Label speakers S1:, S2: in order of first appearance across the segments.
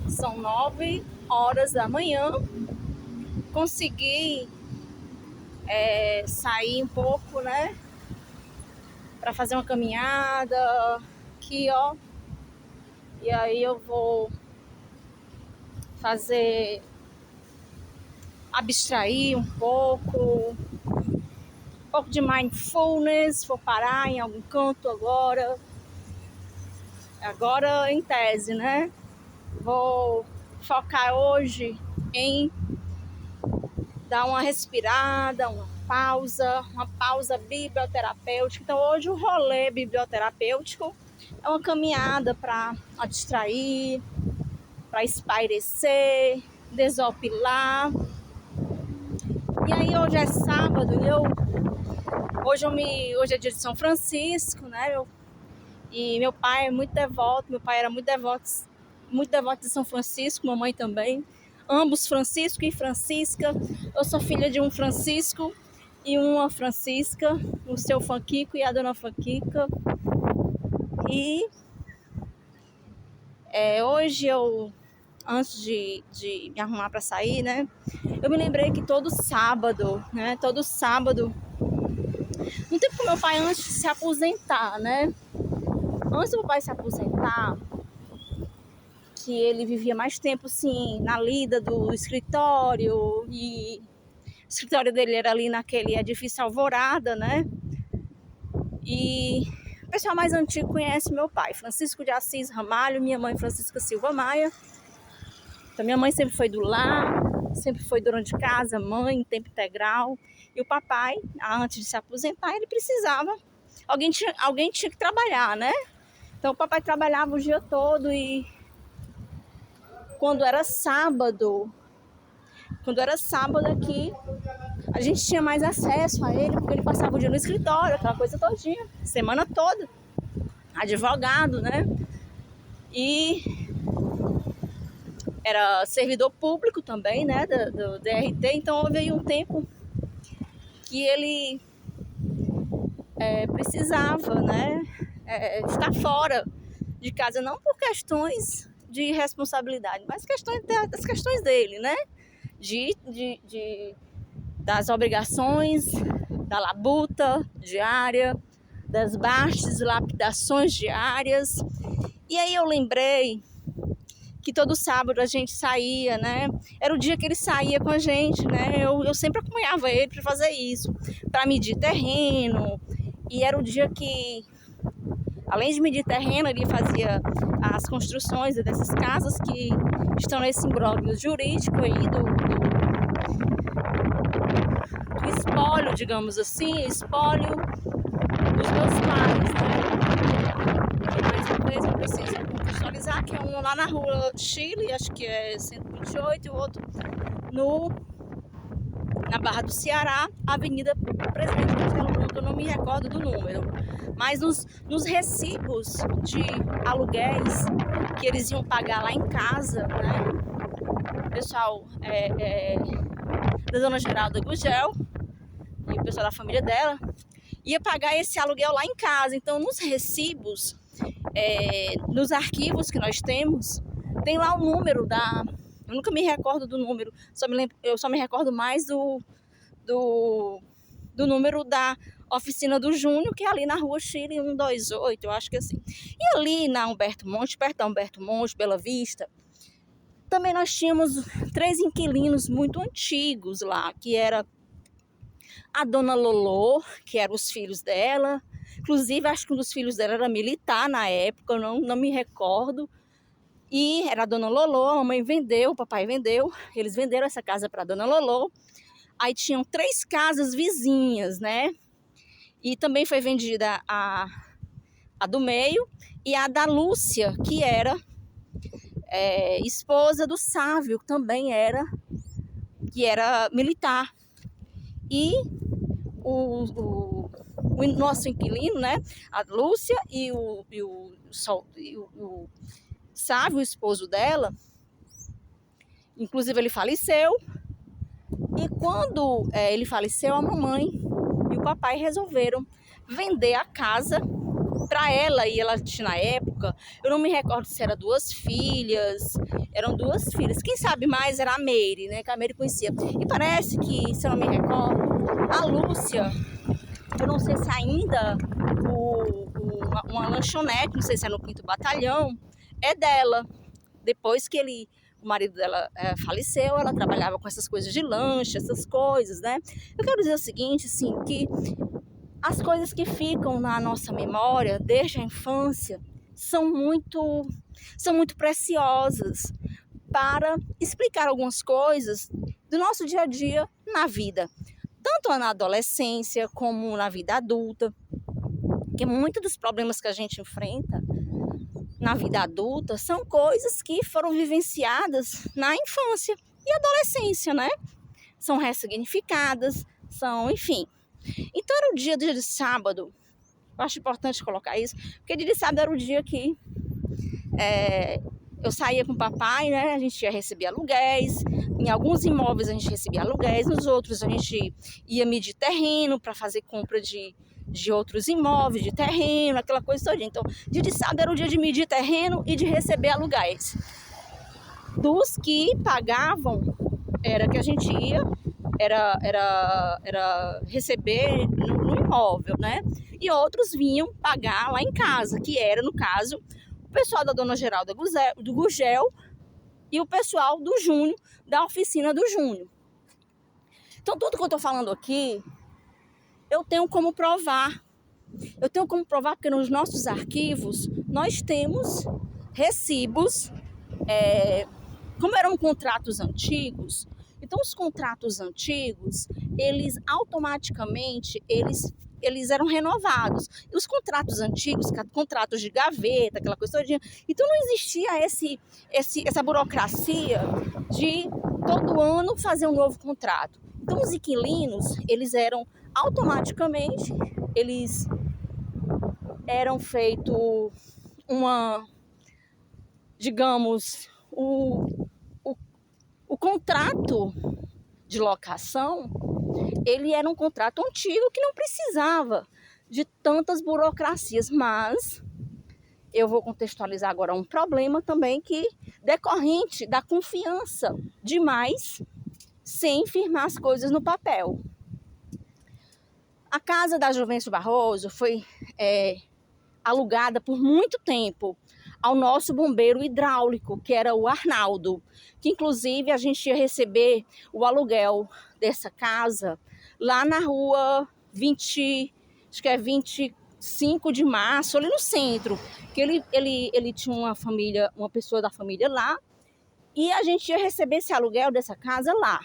S1: São 9 horas da manhã. Consegui sair um pouco, né? Para fazer uma caminhada aqui, ó. E aí eu vou abstrair um pouco de mindfulness, vou parar em algum canto agora em tese, né? Vou focar hoje em dar uma respirada, uma pausa biblioterapêutica. Então hoje o rolê biblioterapêutico é uma caminhada para distrair, para espairecer, desopilar. E aí hoje é sábado e hoje é dia de São Francisco, né? E meu pai é muito devoto, meu pai era muito devoto de São Francisco, mamãe também. Ambos Francisco e Francisca. Eu sou filha de um Francisco e uma Francisca, o seu Fanquico e a dona Fanquica. E hoje antes de me arrumar para sair, né? Eu me lembrei que todo sábado, no tempo que meu pai antes de se aposentar, né? Antes do meu pai se aposentar, que ele vivia mais tempo, assim, na lida do escritório, e o escritório dele era ali naquele edifício Alvorada, né? E o pessoal mais antigo conhece meu pai, Francisco de Assis Ramalho, minha mãe Francisca Silva Maia. Então minha mãe sempre foi do lar, sempre foi dona de casa, mãe, tempo integral. E o papai, antes de se aposentar, ele precisava, alguém tinha que trabalhar, né? Então o papai trabalhava o dia todo e quando era sábado aqui, a gente tinha mais acesso a ele, porque ele passava o dia no escritório, aquela coisa todinha, semana toda, advogado, né? E era servidor público também, né, do DRT, então houve aí um tempo que ele precisava, né, ficar fora de casa, não por questões de responsabilidade, mas das questões dele, né, das obrigações, da labuta diária, das bastes lapidações diárias. E aí eu lembrei que todo sábado a gente saía, né? Era o dia que ele saía com a gente, né? Eu sempre acompanhava ele para fazer isso, para medir terreno. E era o dia que, além de medir terreno, ele fazia as construções dessas casas que estão nesse imbróglio jurídico aí do espólio, digamos assim, espólio dos meus pais, né? E mais uma vez eu preciso contextualizar que é um lá na rua Chile, acho que é 128, e o outro na Barra do Ceará, Avenida Presidente Castelo Branco, eu não me recordo do número. Mas nos recibos de aluguéis que eles iam pagar lá em casa, né? O pessoal da Dona Geralda Gugel e o pessoal da família dela ia pagar esse aluguel lá em casa. Então, nos recibos, nos arquivos que nós temos, tem lá o número eu nunca me recordo do número, eu só me recordo mais do número da oficina do Júnior, que é ali na rua Chile 128, eu acho que assim. E ali na Humberto Monte, perto da Humberto Monte, Bela Vista, também nós tínhamos 3 inquilinos muito antigos lá, que era a dona Lolô, que eram os filhos dela. Inclusive, acho que um dos filhos dela era militar na época, eu não me recordo. E era a dona Lolô, a mamãe vendeu, o papai vendeu, eles venderam essa casa para a dona Lolô. Aí tinham 3 casas vizinhas, né? E também foi vendida a do meio e a da Lúcia, que era esposa do Sávio, que era militar. E o nosso inquilino, né? A Lúcia e o Sávio, o esposo dela, inclusive ele faleceu. E quando ele faleceu, a mamãe e o papai resolveram vender a casa para ela, e ela tinha na época, eu não me recordo se era 2 filhas, eram 2 filhas, quem sabe mais era a Meire, né, que a Meire conhecia. E parece que, se eu não me recordo, a Lúcia, eu não sei se ainda uma lanchonete, não sei se é no 5º Batalhão, é dela. Depois que o marido dela faleceu, ela trabalhava com essas coisas de lanche, essas coisas, né? Eu quero dizer o seguinte, assim, que as coisas que ficam na nossa memória desde a infância são muito preciosas para explicar algumas coisas do nosso dia a dia na vida, tanto na adolescência como na vida adulta, porque muitos dos problemas que a gente enfrenta na vida adulta são coisas que foram vivenciadas na infância e adolescência, né? São ressignificadas, enfim. Então era o dia de sábado, eu acho importante colocar isso, porque dia de sábado era o dia que eu saía com o papai, né? A gente ia receber aluguéis, em alguns imóveis a gente recebia aluguéis, nos outros a gente ia medir terreno para fazer compra de outros imóveis, de terreno, aquela coisa toda. Então, dia de sábado era o dia de medir terreno e de receber aluguéis. Dos que pagavam, era que a gente ia, era receber no imóvel, né? E outros vinham pagar lá em casa, que era, no caso, o pessoal da Dona Geralda do Gurgel e o pessoal do Júnior, da oficina do Júnior. Então, tudo que eu estou falando aqui, eu tenho como provar. Eu tenho como provar porque nos nossos arquivos nós temos recibos, como eram contratos antigos. Então, os contratos antigos, eles automaticamente, eles eram renovados. E os contratos antigos, contratos de gaveta, aquela coisa toda, então não existia essa burocracia de todo ano fazer um novo contrato. Então, os inquilinos, eles eram automaticamente, eles eram feito digamos, o contrato de locação, ele era um contrato antigo que não precisava de tantas burocracias, mas eu vou contextualizar agora um problema também que decorrente da confiança demais sem firmar as coisas no papel. A casa da Juvencio Barroso foi alugada por muito tempo ao nosso bombeiro hidráulico, que era o Arnaldo, que inclusive a gente ia receber o aluguel dessa casa lá na rua 25 de março, ali no centro, que ele tinha uma pessoa da família lá, e a gente ia receber esse aluguel dessa casa lá.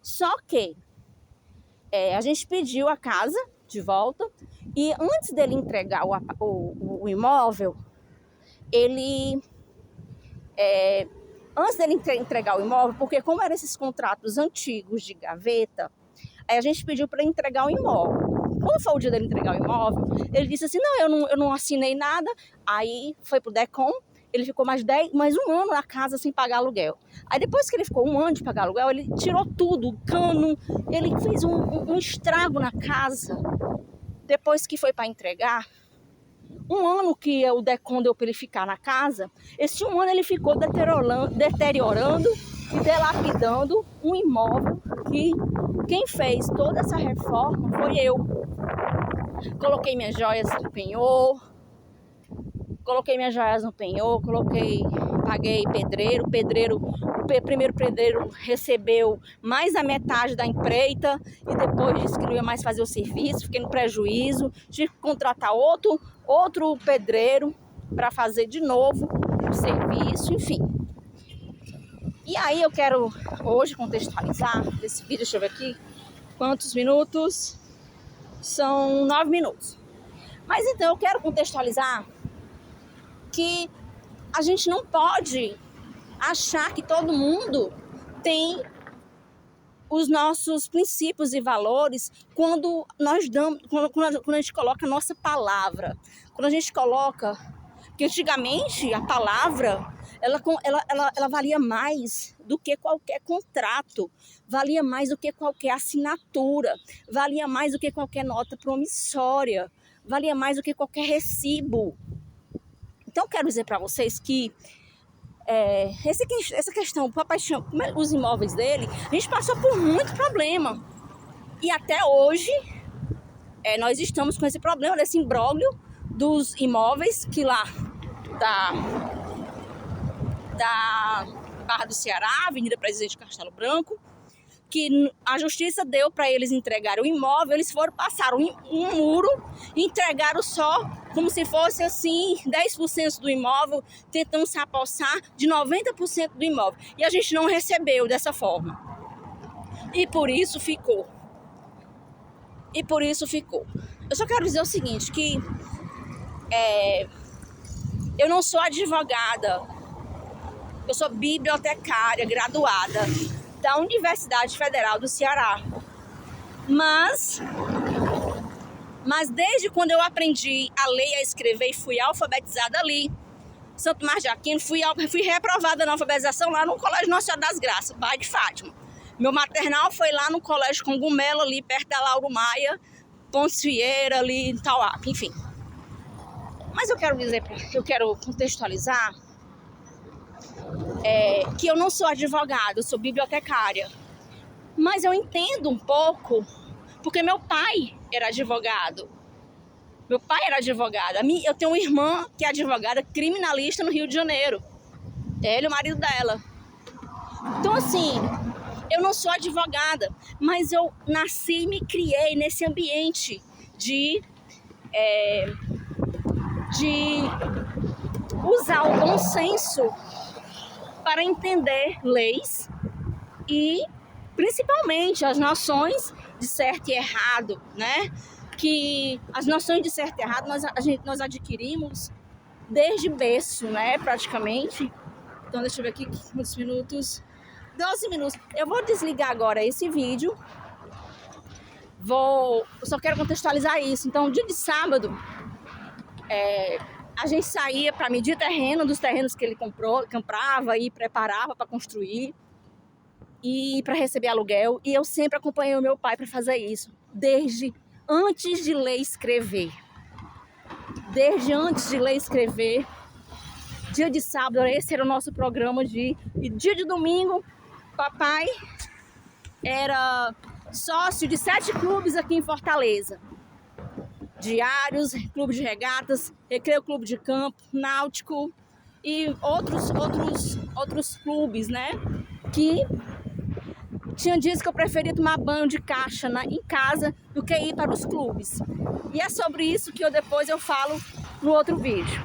S1: Só que a gente pediu a casa de volta, e antes dele entregar o imóvel, antes dele entregar o imóvel, porque como eram esses contratos antigos de gaveta, aí a gente pediu para ele entregar o imóvel. Quando foi o dia dele entregar o imóvel, ele disse assim, não, eu não assinei nada. Aí foi pro DECOM, ele ficou mais um ano na casa sem pagar aluguel. Aí depois que ele ficou um ano de pagar aluguel, ele tirou tudo, o cano, ele fez um estrago na casa. Depois que foi para entregar, um ano que o DECOM deu para ele ficar na casa, esse um ano ele ficou deteriorando e dilapidando um imóvel que quem fez toda essa reforma foi eu. Coloquei minhas joias no penhor, paguei pedreiro, o primeiro pedreiro recebeu mais da metade da empreita e depois disse que não ia mais fazer o serviço, fiquei no prejuízo, tive que contratar outro pedreiro para fazer de novo o serviço, enfim. E aí eu quero hoje contextualizar esse vídeo, deixa eu ver aqui, quantos minutos? São 9 minutos. Mas então eu quero contextualizar que a gente não pode achar que todo mundo tem os nossos princípios e valores quando a gente coloca a nossa palavra. Quando a gente coloca, que antigamente a palavra ela valia mais do que qualquer contrato, valia mais do que qualquer assinatura, valia mais do que qualquer nota promissória, valia mais do que qualquer recibo. Então, quero dizer para vocês que essa questão, o papai tinha os imóveis dele, a gente passou por muito problema. E até hoje, nós estamos com esse problema, desse imbróglio dos imóveis, que lá da Barra do Ceará, Avenida Presidente Castelo Branco, que a justiça deu para eles entregarem o imóvel, eles passaram um muro e entregaram só como se fosse assim 10% do imóvel, tentando se apossar de 90% do imóvel. E a gente não recebeu dessa forma. E por isso ficou. Eu só quero dizer o seguinte, que eu não sou advogada, eu sou bibliotecária graduada da Universidade Federal do Ceará. Mas desde quando eu aprendi a ler e a escrever e fui alfabetizada ali, Santo Tomás de Aquino, fui reprovada na alfabetização lá no Colégio Nossa Senhora das Graças, bairro de Fátima. Meu maternal foi lá no Colégio Congumelo, ali perto da Lauro Maia, Pontes Vieira, ali em Tauap, enfim. Mas eu quero contextualizar que eu não sou advogada, eu sou bibliotecária. Mas eu entendo um pouco, porque meu pai era advogado. Eu tenho uma irmã que é advogada criminalista no Rio de Janeiro. Ele é o marido dela. Então, assim, eu não sou advogada, mas eu nasci e me criei nesse ambiente de usar o bom senso para entender leis e principalmente as noções de certo e errado, né? Que as noções de certo e errado nós adquirimos desde berço, né? Praticamente. Então, deixa eu ver aqui quantos minutos. 12 minutos. Eu vou desligar agora esse vídeo. Eu só quero contextualizar isso. Então, dia de sábado, a gente saía para medir terreno, dos terrenos que ele comprava e preparava para construir e para receber aluguel. E eu sempre acompanhei o meu pai para fazer isso, desde antes de ler e escrever. Dia de sábado, esse era o nosso programa e dia de domingo, papai era sócio de 7 clubes aqui em Fortaleza. Diários, clube de regatas, Recreio Clube de Campo, Náutico e outros clubes, né? Que tinha dias que eu preferia tomar banho de caixa em casa do que ir para os clubes. E é sobre isso que depois eu falo no outro vídeo.